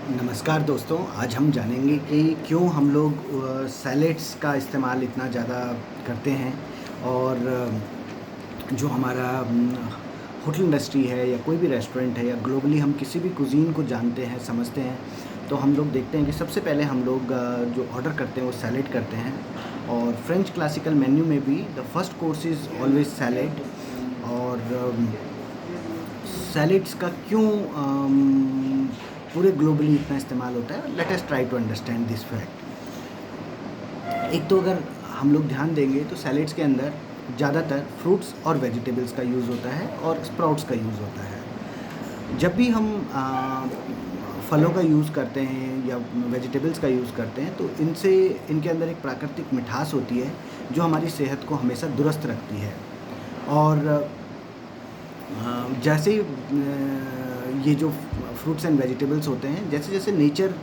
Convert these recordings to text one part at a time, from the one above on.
नमस्कार दोस्तों, आज हम जानेंगे कि क्यों हम लोग सैलेड्स का इस्तेमाल इतना ज़्यादा करते हैं और जो हमारा होटल इंडस्ट्री है या कोई भी रेस्टोरेंट है या ग्लोबली हम किसी भी कुज़ीन को जानते हैं, समझते हैं, तो हम लोग देखते हैं कि सबसे पहले हम लोग जो ऑर्डर करते हैं वो सैलेड करते हैं। और फ्रेंच क्लासिकल मेन्यू में भी the first course is always salad. और सैलेड्स का क्यों पूरे ग्लोबली इतना इस्तेमाल होता है, let us try to understand this fact. एक तो अगर हम लोग ध्यान देंगे तो सैलेड्स के अंदर ज़्यादातर फ्रूट्स और वेजिटेबल्स का यूज़ होता है और स्प्राउट्स का यूज़ होता है। जब भी हम फलों का यूज़ करते हैं या वेजिटेबल्स का यूज़ करते हैं तो इनके अंदर एक प्राकृतिक मिठास होती है जो हमारी सेहत को हमेशा दुरुस्त रखती है। और जैसे ये जो फ्रूट्स एंड वेजिटेबल्स होते हैं, जैसे जैसे नेचर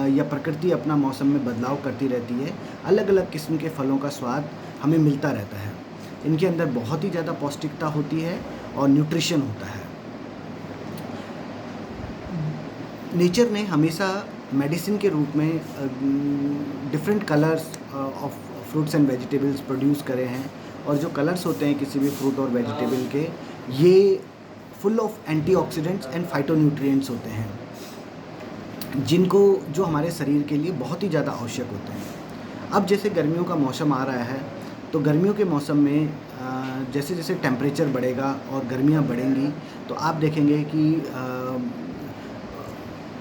या प्रकृति अपना मौसम में बदलाव करती रहती है, अलग अलग किस्म के फलों का स्वाद हमें मिलता रहता है। इनके अंदर बहुत ही ज़्यादा पौष्टिकता होती है और न्यूट्रिशन होता है। नेचर ने हमेशा मेडिसिन के रूप में different colours of fruits and vegetables produce करे हैं। और जो कलर्स होते हैं किसी भी फ्रूट और वेजिटेबल के, ये full of antioxidants and phytonutrients होते हैं जो हमारे शरीर के लिए बहुत ही ज़्यादा आवश्यक होते हैं। अब जैसे गर्मियों का मौसम आ रहा है, तो गर्मियों के मौसम में जैसे जैसे टेम्परेचर बढ़ेगा और गर्मियाँ बढ़ेंगी तो आप देखेंगे कि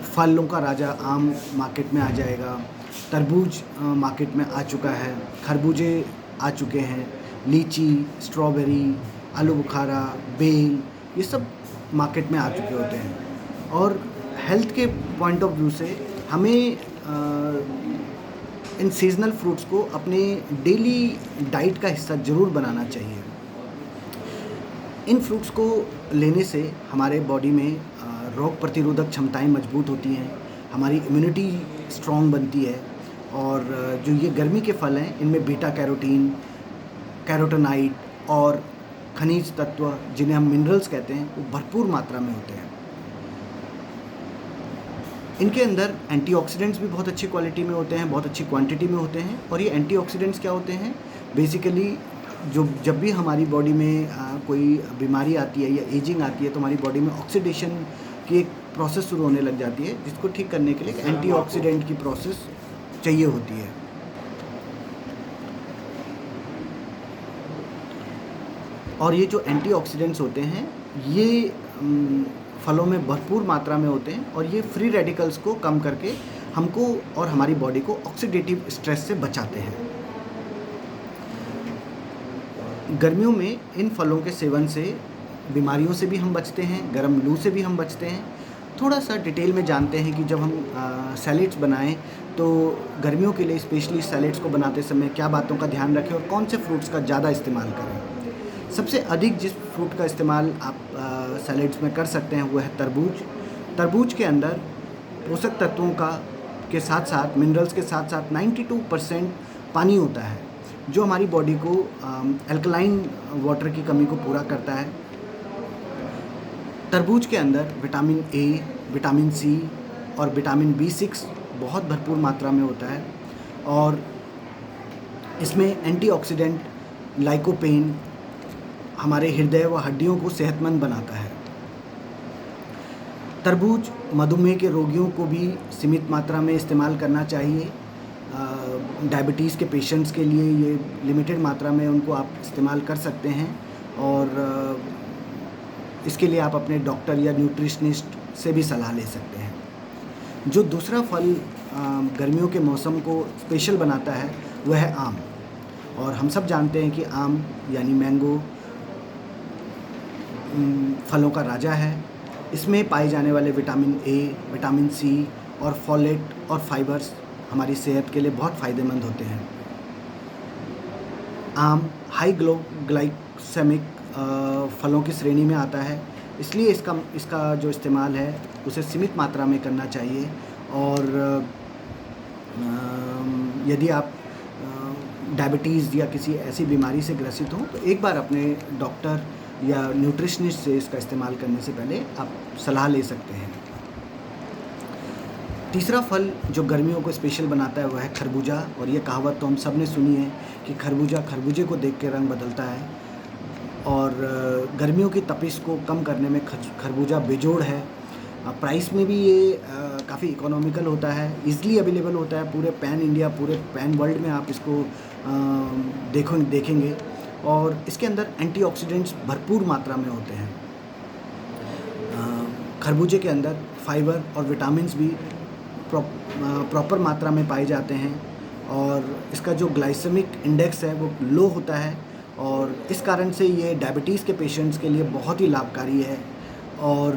फलों का राजा आम मार्केट में आ जाएगा, तरबूज मार्केट में आ चुका है, खरबूजे आ चुके हैं, लीची, स्ट्रॉबेरी, आलू बुखारा, बेल, ये सब मार्केट में आ चुके होते हैं। और हेल्थ के पॉइंट ऑफ व्यू से हमें इन सीजनल फ्रूट्स को अपने डेली डाइट का हिस्सा ज़रूर बनाना चाहिए। इन फ्रूट्स को लेने से हमारे बॉडी में रोग प्रतिरोधक क्षमताएं मजबूत होती हैं, हमारी इम्यूनिटी स्ट्रॉन्ग बनती है। और जो ये गर्मी के फल हैं, इनमें बीटा कैरोटीन, कैरोटीनॉइड और खनिज तत्व, जिन्हें हम मिनरल्स कहते हैं, वो भरपूर मात्रा में होते हैं। इनके अंदर एंटीऑक्सीडेंट्स भी बहुत अच्छी क्वालिटी में होते हैं, बहुत अच्छी क्वांटिटी में होते हैं। और ये एंटीऑक्सीडेंट्स क्या होते हैं? बेसिकली जब भी हमारी बॉडी में कोई बीमारी आती है या एजिंग आती है, तो हमारी बॉडी में ऑक्सीडेशन की एक प्रोसेस शुरू होने लग जाती है, जिसको ठीक करने के लिए एंटीऑक्सीडेंट की प्रोसेस चाहिए होती है। और ये जो एंटीऑक्सीडेंट्स होते हैं, ये फलों में भरपूर मात्रा में होते हैं और ये फ्री रेडिकल्स को कम करके हमको और हमारी बॉडी को ऑक्सीडेटिव स्ट्रेस से बचाते हैं। गर्मियों में इन फलों के सेवन से बीमारियों से भी हम बचते हैं, गर्म लू से भी हम बचते हैं। थोड़ा सा डिटेल में जानते हैं कि जब हम सैलेड्स बनाएं तो गर्मियों के लिए स्पेशली सैलेड्स को बनाते समय क्या बातों का ध्यान रखें और कौन से फ्रूट्स का ज़्यादा इस्तेमाल करें। सबसे अधिक जिस फ्रूट का इस्तेमाल आप सैलेड्स में कर सकते हैं वो है तरबूज। तरबूज के अंदर पोषक तत्वों के साथ साथ मिनरल्स के साथ साथ 92% पानी होता है, जो हमारी बॉडी को अल्कलाइन वाटर की कमी को पूरा करता है। तरबूज के अंदर विटामिन ए, विटामिन सी और विटामिन B6 बहुत भरपूर मात्रा में होता है। और इसमें एंटीऑक्सीडेंट लाइकोपेन हमारे हृदय व हड्डियों को सेहतमंद बनाता है। तरबूज मधुमेह के रोगियों को भी सीमित मात्रा में इस्तेमाल करना चाहिए। डायबिटीज़ के पेशेंट्स के लिए ये लिमिटेड मात्रा में उनको आप इस्तेमाल कर सकते हैं। और इसके लिए आप अपने डॉक्टर या न्यूट्रिशनिस्ट से भी सलाह ले सकते हैं। जो दूसरा फल गर्मियों के मौसम को स्पेशल बनाता है वह है आम। और हम सब जानते हैं कि आम यानी मैंगो फलों का राजा है। इसमें पाए जाने वाले विटामिन ए, विटामिन सी और फॉलेट और फाइबर्स हमारी सेहत के लिए बहुत फ़ायदेमंद होते हैं। आम हाई ग्लाइसेमिक फलों की श्रेणी में आता है, इसलिए इसका जो इस्तेमाल है उसे सीमित मात्रा में करना चाहिए। और यदि आप डायबिटीज़ या किसी ऐसी बीमारी से ग्रसित हों तो एक बार अपने डॉक्टर या न्यूट्रिशनिस्ट से इसका इस्तेमाल करने से पहले आप सलाह ले सकते हैं। तीसरा फल जो गर्मियों को स्पेशल बनाता है वह है खरबूजा। और ये कहावत तो हम सब ने सुनी है कि खरबूजा खरबूजे को देख के रंग बदलता है। और गर्मियों की तपिश को कम करने में खरबूजा बेजोड़ है। प्राइस में भी ये काफ़ी इकोनॉमिकल होता है, ईज़िली अवेलेबल होता है। पूरे पैन इंडिया, पूरे पैन वर्ल्ड में आप इसको देखेंगे। और इसके अंदर एंटीऑक्सीडेंट्स भरपूर मात्रा में होते हैं। खरबूजे के अंदर फाइबर और विटामिन्स भी प्रॉपर मात्रा में पाए जाते हैं। और इसका जो ग्लाइसेमिक इंडेक्स है वो लो होता है, और इस कारण से ये डायबिटीज़ के पेशेंट्स के लिए बहुत ही लाभकारी है। और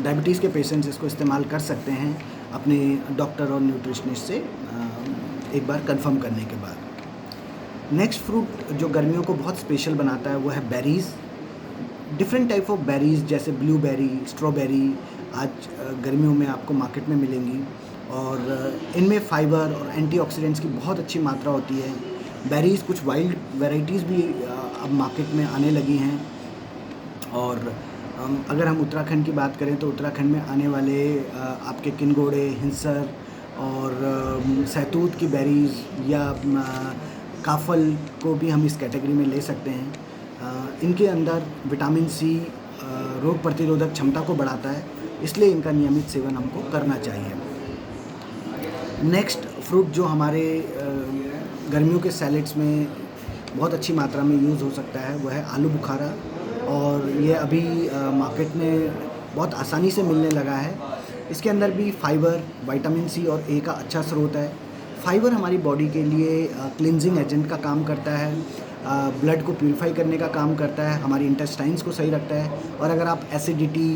डायबिटीज़ के पेशेंट्स इसको इस्तेमाल कर सकते हैं अपने डॉक्टर और न्यूट्रिशनिस्ट से एक बार कंफर्म करने के बाद। नेक्स्ट फ्रूट जो गर्मियों को बहुत स्पेशल बनाता है वो है berries. Different type of berries जैसे ब्लूबेरी, स्ट्रॉबेरी आज गर्मियों में आपको मार्केट में मिलेंगी। और इनमें फ़ाइबर और एंटीऑक्सीडेंट्स की बहुत अच्छी मात्रा होती है। बेरीज़ कुछ वाइल्ड वैरायटीज़ भी अब मार्केट में आने लगी हैं। और अगर हम उत्तराखंड की बात करें तो उत्तराखंड में आने वाले आपके किनगोड़े, हिंसर और सहतूत की बेरीज़ या काफल को भी हम इस कैटेगरी में ले सकते हैं। इनके अंदर विटामिन सी रोग प्रतिरोधक क्षमता को बढ़ाता है, इसलिए इनका नियमित सेवन हमको करना चाहिए। नेक्स्ट फ्रूट जो हमारे गर्मियों के सैलेड्स में बहुत अच्छी मात्रा में यूज़ हो सकता है वो है आलू बुखारा। और ये अभी मार्केट में बहुत आसानी से मिलने लगा है। इसके अंदर भी फाइबर, विटामिन सी और ए का अच्छा स्रोत है। फाइबर हमारी बॉडी के लिए क्लिनजिंग एजेंट का काम करता है, ब्लड को प्यूरिफाई करने का काम करता है, हमारी इंटेस्टाइन्स को सही रखता है। और अगर आप एसिडिटी,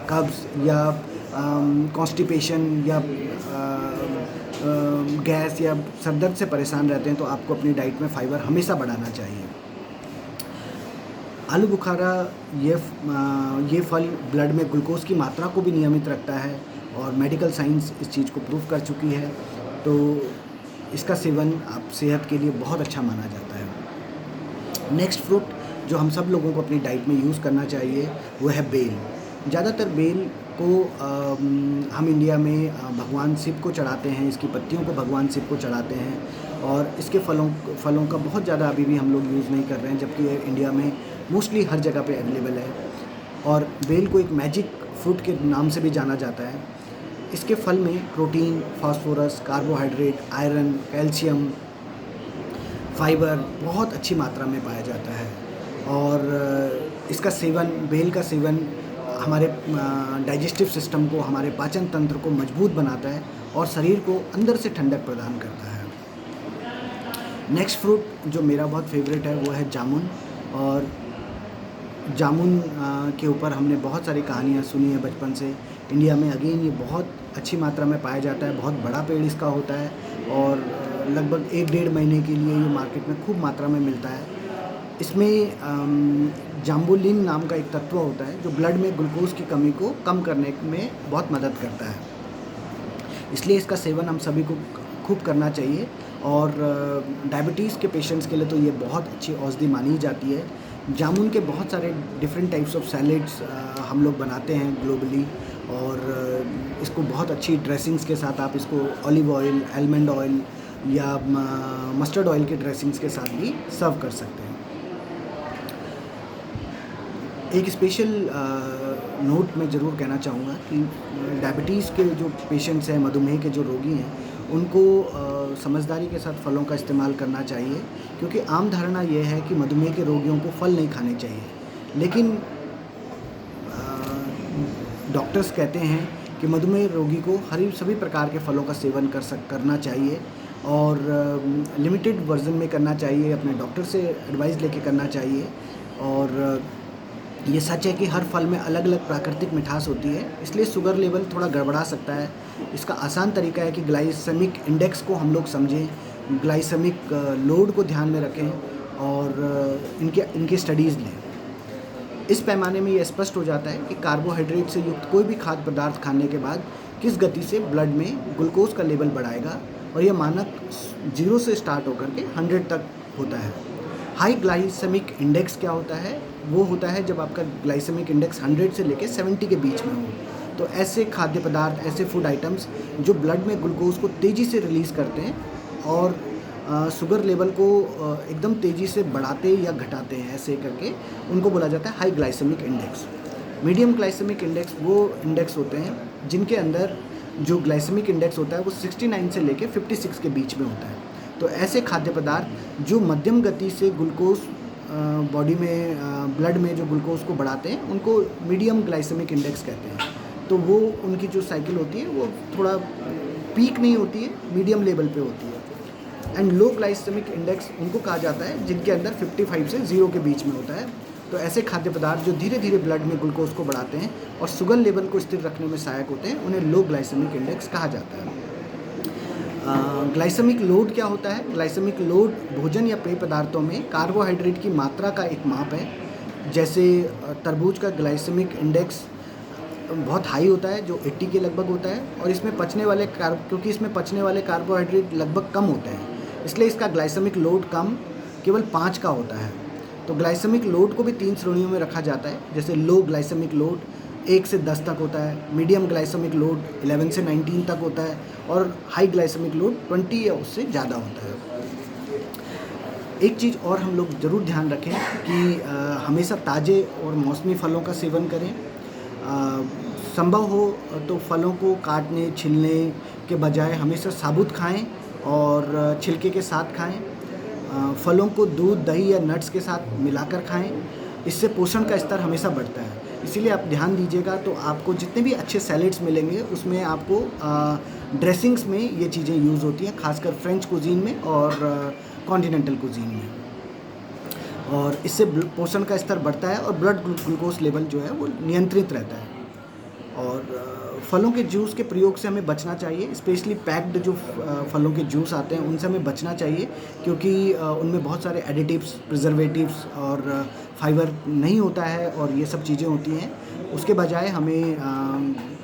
कब्ज़ या कॉन्स्टिपेशन या गैस या सरदर्द से परेशान रहते हैं तो आपको अपनी डाइट में फ़ाइबर हमेशा बढ़ाना चाहिए। आलू बुखारा ये फल ब्लड में ग्लूकोज की मात्रा को भी नियमित रखता है, और मेडिकल साइंस इस चीज़ को प्रूव कर चुकी है। तो इसका सेवन आप सेहत के लिए बहुत अच्छा माना जाता है। नेक्स्ट फ्रूट जो हम सब लोगों को अपनी डाइट में यूज़ करना चाहिए वो है बेल। ज़्यादातर बेल को हम इंडिया में भगवान शिव को चढ़ाते हैं, इसकी पत्तियों को भगवान शिव को चढ़ाते हैं। और इसके फलों का बहुत ज़्यादा अभी भी हम लोग यूज़ नहीं कर रहे हैं, जबकि ये इंडिया में मोस्टली हर जगह पे अवेलेबल है। और बेल को एक मैजिक फ्रूट के नाम से भी जाना जाता है। इसके फल में protein, phosphorus, carbohydrate, iron, calcium, fibre बहुत अच्छी मात्रा में पाया जाता है। और इसका सेवन, बेल का सेवन हमारे डाइजेस्टिव सिस्टम को, हमारे पाचन तंत्र को मजबूत बनाता है और शरीर को अंदर से ठंडक प्रदान करता है। नेक्स्ट फ्रूट जो मेरा बहुत फेवरेट है वो है जामुन। और जामुन के ऊपर हमने बहुत सारी कहानियाँ सुनी है बचपन से। इंडिया में अगेन ये बहुत अच्छी मात्रा में पाया जाता है, बहुत बड़ा पेड़ इसका होता है और लगभग 1-1.5 महीने के लिए ये मार्केट में खूब मात्रा में मिलता है। इसमें जाम्बुलिन नाम का एक तत्व होता है जो ब्लड में ग्लूकोज की कमी को कम करने में बहुत मदद करता है, इसलिए इसका सेवन हम सभी को खूब करना चाहिए। और डायबिटीज़ के पेशेंट्स के लिए तो ये बहुत अच्छी औषधि मानी जाती है। जामुन के बहुत सारे डिफरेंट टाइप्स ऑफ सैलेड्स हम लोग बनाते हैं ग्लोबली, और इसको बहुत अच्छी ड्रेसिंग्स के साथ आप इसको ऑलिव ऑयल, आलमंड ऑयल या मस्टर्ड ऑयल के ड्रेसिंग्स के साथ भी सर्व कर सकते हैं। एक स्पेशल नोट मैं ज़रूर कहना चाहूँगा कि डायबिटीज़ के जो पेशेंट्स हैं, मधुमेह के जो रोगी हैं, उनको समझदारी के साथ फलों का इस्तेमाल करना चाहिए, क्योंकि आम धारणा ये है कि मधुमेह के रोगियों को फल नहीं खाने चाहिए। लेकिन डॉक्टर्स कहते हैं कि मधुमेह रोगी को सभी प्रकार के फलों का सेवन करना चाहिए, और लिमिटेड वर्जन में करना चाहिए, अपने डॉक्टर से एडवाइस लेके करना चाहिए। और ये सच है कि हर फल में अलग अलग प्राकृतिक मिठास होती है, इसलिए शुगर लेवल थोड़ा गड़बड़ा सकता है। इसका आसान तरीका है कि ग्लाइसेमिक इंडेक्स को हम लोग समझें, ग्लाइसेमिक लोड को ध्यान में रखें और इनकी स्टडीज़ लें। इस पैमाने में ये स्पष्ट हो जाता है कि कार्बोहाइड्रेट से युक्त कोई भी खाद्य पदार्थ खाने के बाद किस गति से ब्लड में ग्लूकोज का लेवल बढ़ाएगा, और यह मानक 0 से स्टार्ट होकर के 100 तक होता है। हाई ग्लाइसेमिक इंडेक्स क्या होता है? वो होता है जब आपका ग्लाइसेमिक इंडेक्स 100 से लेकर 70 के बीच में हो, तो ऐसे खाद्य पदार्थ, ऐसे फूड आइटम्स जो ब्लड में ग्लूकोज़ को तेज़ी से रिलीज़ करते हैं और शुगर लेवल को एकदम तेज़ी से बढ़ाते या घटाते हैं, ऐसे करके उनको बोला जाता है high glycemic index. Medium glycemic index वो इंडेक्स होते हैं जिनके अंदर जो ग्लाइसेमिक इंडेक्स होता है वो 69 से लेके 56 के बीच में होता है। तो ऐसे खाद्य पदार्थ जो मध्यम गति से ग्लूकोज़ बॉडी में ब्लड में जो ग्लूकोज़ को बढ़ाते हैं उनको मीडियम ग्लाइसेमिक इंडेक्स कहते हैं। तो वो उनकी जो साइकिल होती है वो थोड़ा पीक नहीं होती है, मीडियम लेवल पे होती है। एंड लो ग्लाइसेमिक इंडेक्स उनको कहा जाता है जिनके अंदर 55 से 0 के बीच में होता है। तो ऐसे खाद्य पदार्थ जो धीरे धीरे ब्लड में ग्लूकोज़ को बढ़ाते हैं और शुगर लेवल को स्थिर रखने में सहायक होते हैं, उन्हें लो ग्लाइसेमिक इंडेक्स कहा जाता है। ग्लाइसेमिक लोड क्या होता है? ग्लाइसेमिक लोड भोजन या पेय पदार्थों में कार्बोहाइड्रेट की मात्रा का एक माप है। जैसे तरबूज का ग्लाइसेमिक इंडेक्स बहुत हाई होता है जो 80 के लगभग होता है, और इसमें पचने वाले क्योंकि इसमें पचने वाले कार्बोहाइड्रेट लगभग कम होते हैं, इसलिए इसका ग्लाइसेमिक लोड कम केवल 5 का होता है। तो ग्लाइसेमिक लोड को भी 3 श्रेणियों में रखा जाता है। जैसे लो ग्लाइसेमिक लोड 1 से 10 तक होता है, मीडियम ग्लाइसेमिक लोड 11 से 19 तक होता है, और हाई ग्लाइसेमिक लोड 20 या उससे ज़्यादा होता है। एक चीज़ और हम लोग ज़रूर ध्यान रखें कि हमेशा ताज़े और मौसमी फलों का सेवन करें। संभव हो तो फलों को काटने छीलने के बजाय हमेशा साबुत खाएं और छिलके के साथ खाएं। फलों को दूध, दही या नट्स के साथ मिलाकर खाएं। इससे पोषण का स्तर हमेशा बढ़ता है। इसीलिए आप ध्यान दीजिएगा तो आपको जितने भी अच्छे सैलेड्स मिलेंगे उसमें आपको ड्रेसिंग्स में ये चीज़ें यूज़ होती हैं, खासकर फ्रेंच कुजीन में और कॉन्टिनेंटल कुजीन में, और इससे पोषण का स्तर बढ़ता है और ब्लड ग्लूकोज लेवल जो है वो नियंत्रित रहता है। और फलों के जूस के प्रयोग से हमें बचना चाहिए, स्पेशली पैक्ड जो फलों के जूस आते हैं उनसे हमें बचना चाहिए, क्योंकि उनमें बहुत सारे एडिटिव्स, प्रिजर्वेटिव्स और फाइबर नहीं होता है और ये सब चीज़ें होती हैं। उसके बजाय हमें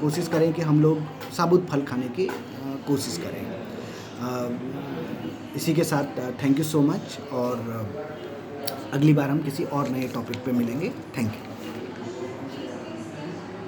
कोशिश करें कि हम लोग साबुत फल खाने की कोशिश करें। इसी के साथ थैंक यू सो मच, और अगली बार हम किसी और नए टॉपिक पे मिलेंगे। Thank you.